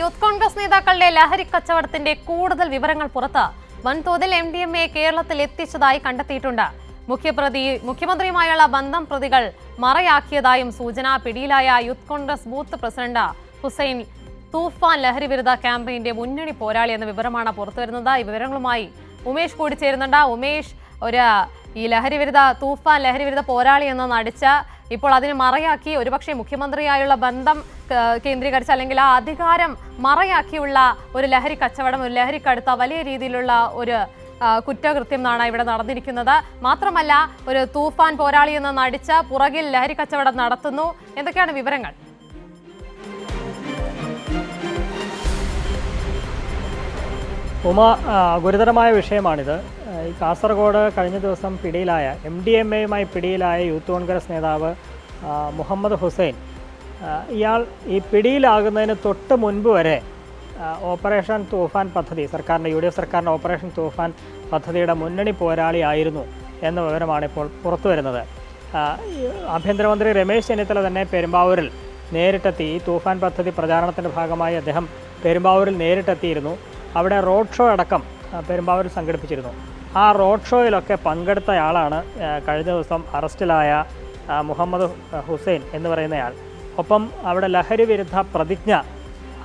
Youth Congress നേതാക്കളുടെ ലഹരി കച്ചവടത്തിന്റെ കൂടുതൽ വിവരങ്ങൾ പുറത്ത് വൻതോതിൽ MDMA കേരളത്തിൽ എത്തിച്ചതായി കണ്ടെത്തിയിട്ടുണ്ട്. മുഖ്യമന്ത്രിയുമായുള്ള ബന്ധം പ്രതികൾ മറയാക്കിയതായും സൂചന. പിടിയിലായ youth Congress booth president Hussain Toofan ലഹരി വിരുദ്ധ ക്യാമ്പയിന്റെ മുന്നണി പോരാളി എന്ന വിവരമാണ് പുറത്തുവരുന്നത്. ഈ വിവരങ്ങളുമായി ഉമേഷ് കൂടി ചേരുന്നുണ്ട്. ഉമേഷ്, ഈ തൂഫാൻ ലഹരി വിരുദ്ധ പോരാളി എന്ന് നടിച്ച് ഇപ്പോൾ അതിനെ മറയാക്കി ഒരുപക്ഷെ മുഖ്യമന്ത്രിയായുള്ള ബന്ധം കേന്ദ്രീകരിച്ച് അല്ലെങ്കിൽ ആ അധികാരം മറയാക്കിയുള്ള ഒരു ലഹരി കച്ചവടം, ഒരു ലഹരിക്കടുത്ത വലിയ രീതിയിലുള്ള ഒരു കുറ്റകൃത്യം എന്നാണ് ഇവിടെ നടന്നിരിക്കുന്നത്. മാത്രമല്ല, ഒരു തൂഫാൻ പോരാളി എന്ന് നടിച്ച് പുറകിൽ ലഹരി കച്ചവടം നടത്തുന്നു. എന്തൊക്കെയാണ് വിവരങ്ങൾ? ഗുരുതരമായ വിഷയമാണിത്. ഈ കാസർഗോഡ് കഴിഞ്ഞ ദിവസം പിടിയിലായ MDMAയുമായി പിടിയിലായ യൂത്ത് കോൺഗ്രസ് നേതാവ് മുഹമ്മദ് ഹുസൈൻ, ഇയാൾ ഈ പിടിയിലാകുന്നതിന് തൊട്ട് മുൻപ് വരെ ഓപ്പറേഷൻ തൂഫാൻ പദ്ധതി, UDF സർക്കാരിൻ്റെ ഓപ്പറേഷൻ തൂഫാൻ പദ്ധതിയുടെ മുന്നണി പോരാളിയായിരുന്നു എന്ന വിവരമാണ് ഇപ്പോൾ പുറത്തു വരുന്നത്. ആഭ്യന്തരമന്ത്രി രമേശ് ചെന്നിത്തല തന്നെ പെരുമ്പാവൂരിൽ നേരിട്ടെത്തി. ഈ തൂഫാൻ പദ്ധതി പ്രചാരണത്തിൻ്റെ ഭാഗമായി അദ്ദേഹം പെരുമ്പാവൂരിൽ നേരിട്ടെത്തിയിരുന്നു. അവിടെ റോഡ് ഷോ അടക്കം പെരുമ്പാവൂരിൽ സംഘടിപ്പിച്ചിരുന്നു. ആ റോഡ് ഷോയിലൊക്കെ പങ്കെടുത്തയാളാണ് കഴിഞ്ഞ ദിവസം അറസ്റ്റിലായ മുഹമ്മദ് ഹുസൈൻ എന്ന് പറയുന്നയാൾ. ഒപ്പം അവിടെ ലഹരി വിരുദ്ധ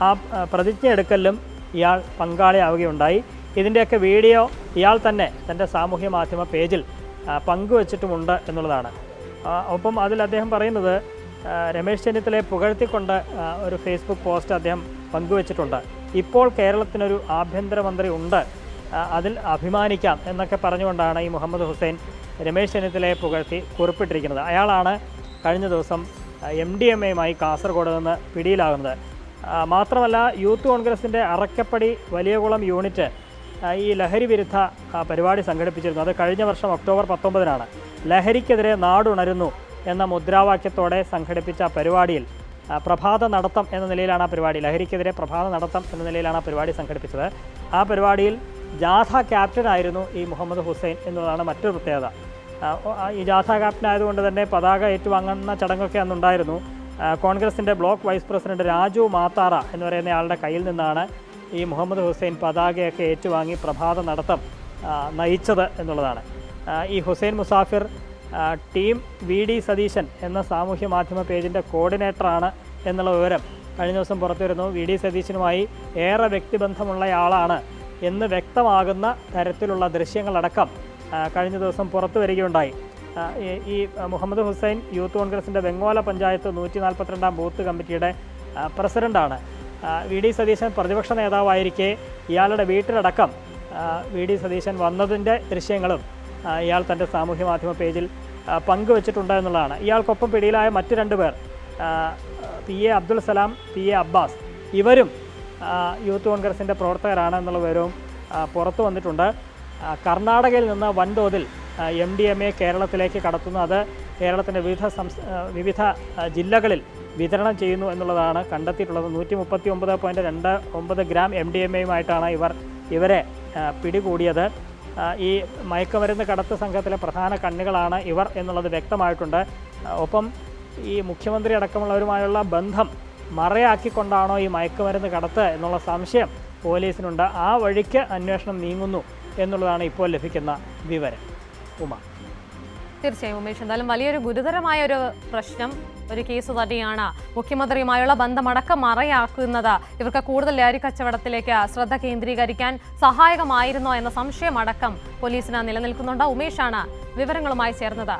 ആ പ്രതിജ്ഞ എടുക്കലിലും ഇയാൾ പങ്കാളിയാവുകയുണ്ടായി. ഇതിൻ്റെയൊക്കെ വീഡിയോ ഇയാൾ തന്നെ തൻ്റെ സാമൂഹ്യ മാധ്യമ പേജിൽ പങ്കുവച്ചിട്ടുമുണ്ട് എന്നുള്ളതാണ്. ഒപ്പം അതിൽ അദ്ദേഹം പറയുന്നത്, രമേശ് ചെന്നിത്തലയെ പുകഴ്ത്തിക്കൊണ്ട് ഒരു ഫേസ്ബുക്ക് പോസ്റ്റ് അദ്ദേഹം പങ്കുവച്ചിട്ടുണ്ട്. ഇപ്പോൾ കേരളത്തിനൊരു ആഭ്യന്തരമന്ത്രി ഉണ്ട്, അതിൽ അഭിമാനിക്കാം എന്നൊക്കെ പറഞ്ഞുകൊണ്ടാണ് ഈ മുഹമ്മദ് ഹുസൈൻ രമേശ് ചെന്നിത്തലയെ പുകഴ്ത്തി കുറിപ്പിട്ടിരിക്കുന്നത്. അയാളാണ് കഴിഞ്ഞ ദിവസം MDMAയുമായി കാസർഗോഡ് നിന്ന് പിടിയിലാകുന്നത്. മാത്രമല്ല, യൂത്ത് കോൺഗ്രസിൻ്റെ അറക്കപ്പടി വലിയകുളം യൂണിറ്റ് ഈ ലഹരി വിരുദ്ധ പരിപാടി സംഘടിപ്പിച്ചിരുന്നു. അത് കഴിഞ്ഞ വർഷം ഒക്ടോബർ 19-നാണ്. ലഹരിക്കെതിരെ നാടുണരുന്നു എന്ന മുദ്രാവാക്യത്തോടെ സംഘടിപ്പിച്ച പരിപാടിയിൽ പ്രഭാത നടത്തം എന്ന നിലയിലാണ് ആ പരിപാടി, ലഹരിക്കെതിരെ പ്രഭാത നടത്തം എന്ന നിലയിലാണ് ആ പരിപാടി സംഘടിപ്പിച്ചത്. ആ പരിപാടിയിൽ ജാഥ ക്യാപ്റ്റനായിരുന്നു ഈ മുഹമ്മദ് ഹുസൈൻ എന്നതാണ് മറ്റൊരു പ്രത്യേകത. ഈ ജാഥ ക്യാപ്റ്റൻ ആയതുകൊണ്ട് തന്നെ പതാക ഏറ്റുവാങ്ങുന്ന ചടങ്ങൊക്കെ അന്നുണ്ടായിരുന്നു. കോൺഗ്രസിൻ്റെ ബ്ലോക്ക് വൈസ് പ്രസിഡന്റ് രാജു മാത്താറ എന്ന് പറയുന്നയാളുടെ കയ്യിൽ നിന്നാണ് ഈ മുഹമ്മദ് ഹുസൈൻ പതാകയൊക്കെ ഏറ്റുവാങ്ങി പ്രഭാത നടത്തം നയിച്ചത് എന്നുള്ളതാണ്. ഈ ഹുസൈൻ മുസാഫിർ ടീം VD സതീശൻ എന്ന സാമൂഹ്യ മാധ്യമ പേജിൻ്റെ കോർഡിനേറ്ററാണ് എന്നുള്ള വിവരം കഴിഞ്ഞ ദിവസം പുറത്തു വരുന്നു. VD സതീശനുമായി ഏറെ വ്യക്തിബന്ധമുള്ളയാളാണ് എന്ന് വ്യക്തമാകുന്ന തരത്തിലുള്ള ദൃശ്യങ്ങളടക്കം കഴിഞ്ഞ ദിവസം പുറത്തു വരികയുണ്ടായി. ഈ മുഹമ്മദ് ഹുസൈൻ യൂത്ത് കോൺഗ്രസിൻ്റെ വെങ്ങോല പഞ്ചായത്ത് 142-ാം ബൂത്ത് കമ്മിറ്റിയുടെ പ്രസിഡൻ്റാണ്. VD സതീശൻ പ്രതിപക്ഷ നേതാവായിരിക്കെ ഇയാളുടെ വീട്ടിലടക്കം VD സതീശൻ വന്നതിൻ്റെ ദൃശ്യങ്ങളും ഇയാൾ തൻ്റെ സാമൂഹ്യ മാധ്യമ പേജിൽ പങ്കുവച്ചിട്ടുണ്ട് എന്നുള്ളതാണ്. ഇയാൾക്കൊപ്പം പിടിയിലായ മറ്റ് 2 പേർ, PA Abdul Salam, PA Abbas, ഇവരും യൂത്ത് കോൺഗ്രസിൻ്റെ പ്രവർത്തകരാണ് എന്നുള്ള വിവരവും പുറത്തു വന്നിട്ടുണ്ട്. കർണാടകയിൽ നിന്ന് വൻതോതിൽ MDMA കേരളത്തിലേക്ക് കടത്തുന്നു. അത് കേരളത്തിൻ്റെ വിവിധ ജില്ലകളിൽ വിതരണം ചെയ്യുന്നു എന്നുള്ളതാണ് കണ്ടെത്തിയിട്ടുള്ളത്. 139.29 ഗ്രാം MDMAയുമായിട്ടാണ് ഇവരെ പിടികൂടിയത്. ഈ മയക്കുമരുന്ന് കടത്ത് സംഘത്തിലെ പ്രധാന കണ്ണികളാണ് ഇവർ എന്നുള്ളത് വ്യക്തമായിട്ടുണ്ട്. ഒപ്പം ഈ മുഖ്യമന്ത്രി അടക്കമുള്ളവരുമായുള്ള ബന്ധം മറയാക്കിക്കൊണ്ടാണോ ഈ മയക്കുമരുന്ന് കടത്ത് എന്നുള്ള സംശയം പോലീസിനുണ്ട്. ആ വഴിക്ക് അന്വേഷണം നീങ്ങുന്നു എന്നുള്ളതാണ് ഇപ്പോൾ ലഭിക്കുന്ന വിവരം. തീർച്ചയായും ഉമേഷ്, എന്തായാലും വലിയൊരു ഗുരുതരമായ ഒരു പ്രശ്നം, ഒരു കേസ് തന്നെയാണ്. മുഖ്യമന്ത്രിയുമായുള്ള ബന്ധമടക്കം മറയാക്കുന്നത് ഇവർക്ക് കൂടുതൽ ലഹരി കച്ചവടത്തിലേക്ക് ശ്രദ്ധ കേന്ദ്രീകരിക്കാൻ സഹായകമായിരുന്നോ എന്ന സംശയമടക്കം പോലീസിന് നിലനിൽക്കുന്നുണ്ട്. ഉമേഷാണ് വിവരങ്ങളുമായി ചേർന്നത്.